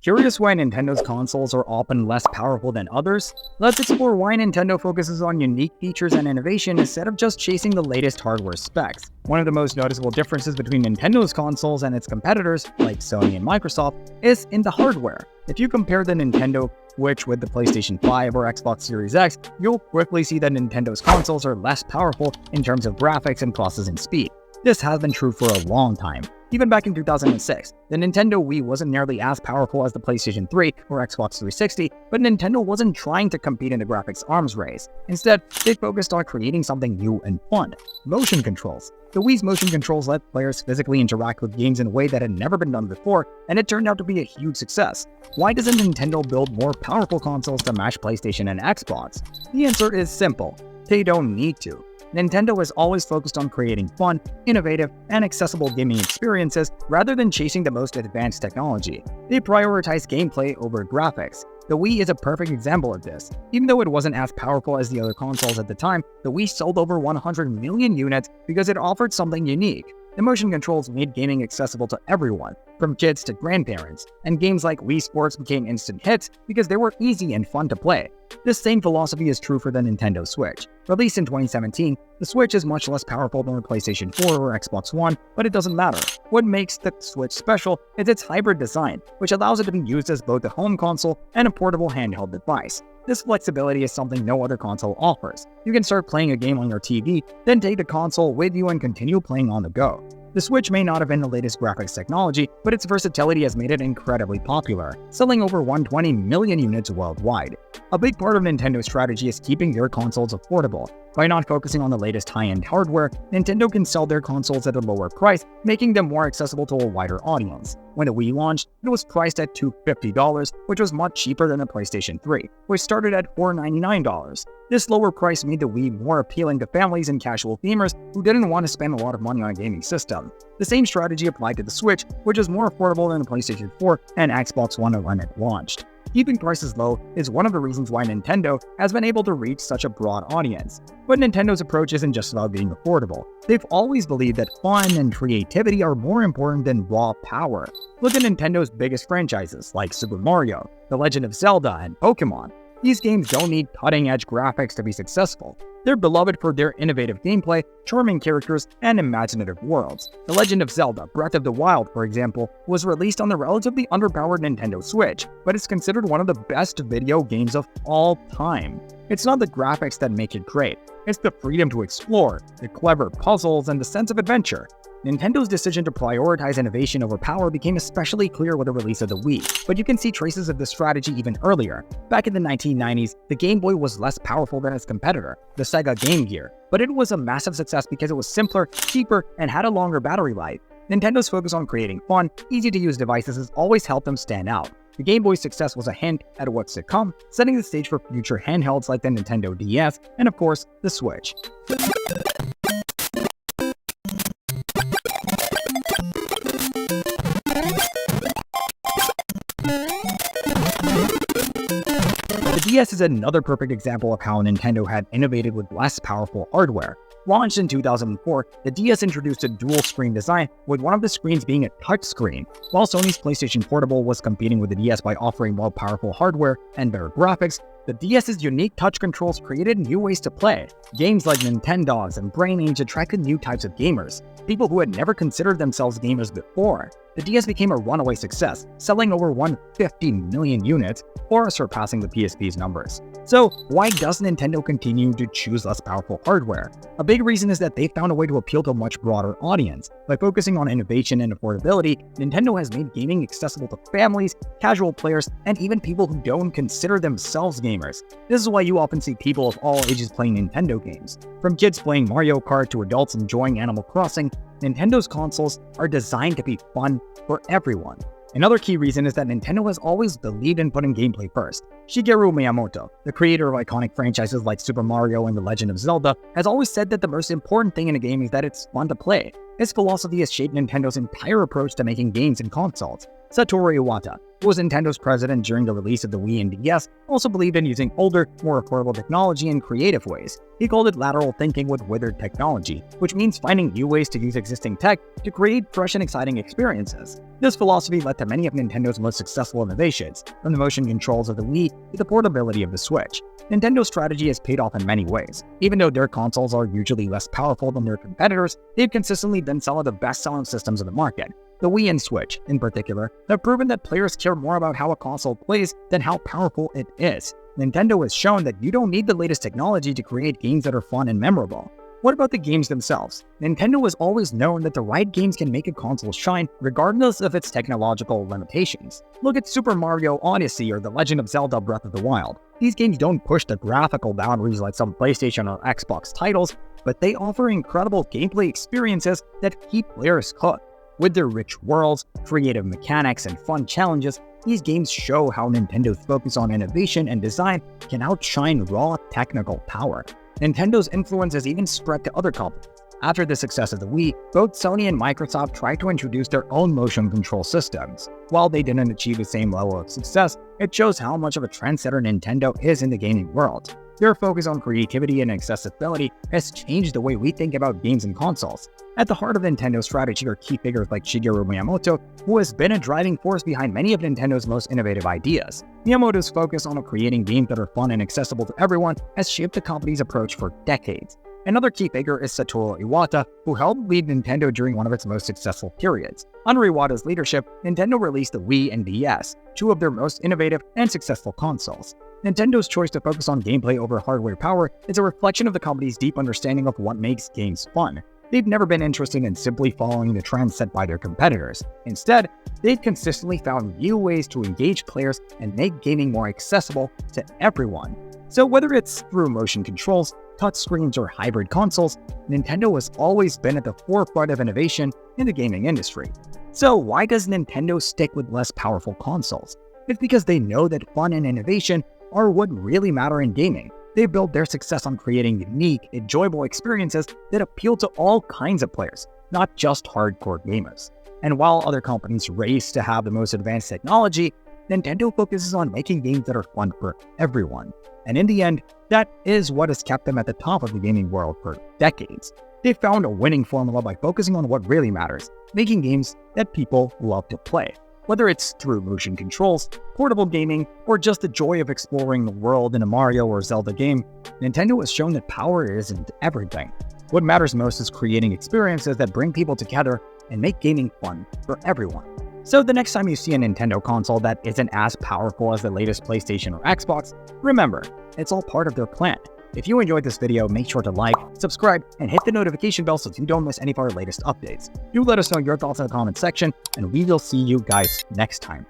Curious why Nintendo's consoles are often less powerful than others? Let's explore why Nintendo focuses on unique features and innovation instead of just chasing the latest hardware specs. One of the most noticeable differences between Nintendo's consoles and its competitors, like Sony and Microsoft, is in the hardware. If you compare the Nintendo Switch with the PlayStation 5 or Xbox Series X, you'll quickly see that Nintendo's consoles are less powerful in terms of graphics and processing speed. This has been true for a long time. Even back in 2006, the Nintendo Wii wasn't nearly as powerful as the PlayStation 3 or Xbox 360, but Nintendo wasn't trying to compete in the graphics arms race. Instead, they focused on creating something new and fun: motion controls. The Wii's motion controls let players physically interact with games in a way that had never been done before, and it turned out to be a huge success. Why doesn't Nintendo build more powerful consoles to match PlayStation and Xbox? The answer is simple: they don't need to. Nintendo has always focused on creating fun, innovative, and accessible gaming experiences rather than chasing the most advanced technology. They prioritize gameplay over graphics. The Wii is a perfect example of this. Even though it wasn't as powerful as the other consoles at the time, the Wii sold over 100 million units because it offered something unique. The motion controls made gaming accessible to everyone, from kids to grandparents, and games like Wii Sports became instant hits because they were easy and fun to play. This same philosophy is true for the Nintendo Switch. Released in 2017, the Switch is much less powerful than the PlayStation 4 or Xbox One, but it doesn't matter. What makes the Switch special is its hybrid design, which allows it to be used as both a home console and a portable handheld device. This flexibility is something no other console offers. You can start playing a game on your TV, then take the console with you and continue playing on the go. The Switch may not have been the latest graphics technology, but its versatility has made it incredibly popular, selling over 120 million units worldwide. A big part of Nintendo's strategy is keeping their consoles affordable. By not focusing on the latest high-end hardware, Nintendo can sell their consoles at a lower price, making them more accessible to a wider audience. When the Wii launched, it was priced at $250, which was much cheaper than the PlayStation 3, which started at $499. This lower price made the Wii more appealing to families and casual gamers who didn't want to spend a lot of money on a gaming system. The same strategy applied to the Switch, which is more affordable than the PlayStation 4 and Xbox One when it launched. Keeping prices low is one of the reasons why Nintendo has been able to reach such a broad audience. But Nintendo's approach isn't just about being affordable. They've always believed that fun and creativity are more important than raw power. Look at Nintendo's biggest franchises like Super Mario, The Legend of Zelda, and Pokemon. These games don't need cutting-edge graphics to be successful. They're beloved for their innovative gameplay, charming characters, and imaginative worlds. The Legend of Zelda: Breath of the Wild, for example, was released on the relatively underpowered Nintendo Switch, but it's considered one of the best video games of all time. It's not the graphics that make it great, it's the freedom to explore, the clever puzzles, and the sense of adventure. Nintendo's decision to prioritize innovation over power became especially clear with the release of the Wii, but you can see traces of this strategy even earlier. Back in the 1990s, the Game Boy was less powerful than its competitor, the Sega Game Gear, but it was a massive success because it was simpler, cheaper, and had a longer battery life. Nintendo's focus on creating fun, easy-to-use devices has always helped them stand out. The Game Boy's success was a hint at what's to come, setting the stage for future handhelds like the Nintendo DS and, of course, the Switch. The DS is another perfect example of how Nintendo had innovated with less powerful hardware. Launched in 2004, the DS introduced a dual-screen design, with one of the screens being a touchscreen. While Sony's PlayStation Portable was competing with the DS by offering more powerful hardware and better graphics, the DS's unique touch controls created new ways to play. Games like Nintendogs and Brain Age attracted new types of gamers, people who had never considered themselves gamers before. The DS became a runaway success, selling over 150 million units, or surpassing the PSP's numbers. So, why does Nintendo continue to choose less powerful hardware? A big reason is that they found a way to appeal to a much broader audience. By focusing on innovation and affordability, Nintendo has made gaming accessible to families, casual players, and even people who don't consider themselves gamers. This is why you often see people of all ages playing Nintendo games. From kids playing Mario Kart to adults enjoying Animal Crossing, Nintendo's consoles are designed to be fun for everyone. Another key reason is that Nintendo has always believed in putting gameplay first. Shigeru Miyamoto, the creator of iconic franchises like Super Mario and The Legend of Zelda, has always said that the most important thing in a game is that it's fun to play. His philosophy has shaped Nintendo's entire approach to making games and consoles. Satoru Iwata, who was Nintendo's president during the release of the Wii and DS, also believed in using older, more affordable technology in creative ways. He called it lateral thinking with withered technology, which means finding new ways to use existing tech to create fresh and exciting experiences. This philosophy led to many of Nintendo's most successful innovations, from the motion controls of the Wii to the portability of the Switch. Nintendo's strategy has paid off in many ways. Even though their consoles are usually less powerful than their competitors, they've consistently been some of the best-selling systems in the market. The Wii and Switch, in particular, have proven that players care more about how a console plays than how powerful it is. Nintendo has shown that you don't need the latest technology to create games that are fun and memorable. What about the games themselves? Nintendo has always known that the right games can make a console shine regardless of its technological limitations. Look at Super Mario Odyssey or The Legend of Zelda Breath of the Wild. These games don't push the graphical boundaries like some PlayStation or Xbox titles, but they offer incredible gameplay experiences that keep players hooked. With their rich worlds, creative mechanics, and fun challenges, these games show how Nintendo's focus on innovation and design can outshine raw technical power. Nintendo's influence has even spread to other companies. After the success of the Wii, both Sony and Microsoft tried to introduce their own motion control systems. While they didn't achieve the same level of success, it shows how much of a trendsetter Nintendo is in the gaming world. Their focus on creativity and accessibility has changed the way we think about games and consoles. At the heart of Nintendo's strategy are key figures like Shigeru Miyamoto, who has been a driving force behind many of Nintendo's most innovative ideas. Miyamoto's focus on creating games that are fun and accessible to everyone has shaped the company's approach for decades. Another key figure is Satoru Iwata, who helped lead Nintendo during one of its most successful periods. Under Iwata's leadership, Nintendo released the Wii and DS, two of their most innovative and successful consoles. Nintendo's choice to focus on gameplay over hardware power is a reflection of the company's deep understanding of what makes games fun. They've never been interested in simply following the trends set by their competitors. Instead, they've consistently found new ways to engage players and make gaming more accessible to everyone. So whether it's through motion controls, touchscreens, or hybrid consoles, Nintendo has always been at the forefront of innovation in the gaming industry. So why does Nintendo stick with less powerful consoles? It's because they know that fun and innovation are what really matter in gaming. They build their success on creating unique, enjoyable experiences that appeal to all kinds of players, not just hardcore gamers. And while other companies race to have the most advanced technology, Nintendo focuses on making games that are fun for everyone. And in the end, that is what has kept them at the top of the gaming world for decades. They found a winning formula by focusing on what really matters, making games that people love to play. Whether it's through motion controls, portable gaming, or just the joy of exploring the world in a Mario or Zelda game, Nintendo has shown that power isn't everything. What matters most is creating experiences that bring people together and make gaming fun for everyone. So the next time you see a Nintendo console that isn't as powerful as the latest PlayStation or Xbox, remember, it's all part of their plan. If you enjoyed this video, make sure to like, subscribe, and hit the notification bell so you don't miss any of our latest updates. Do let us know your thoughts in the comments section, and we will see you guys next time.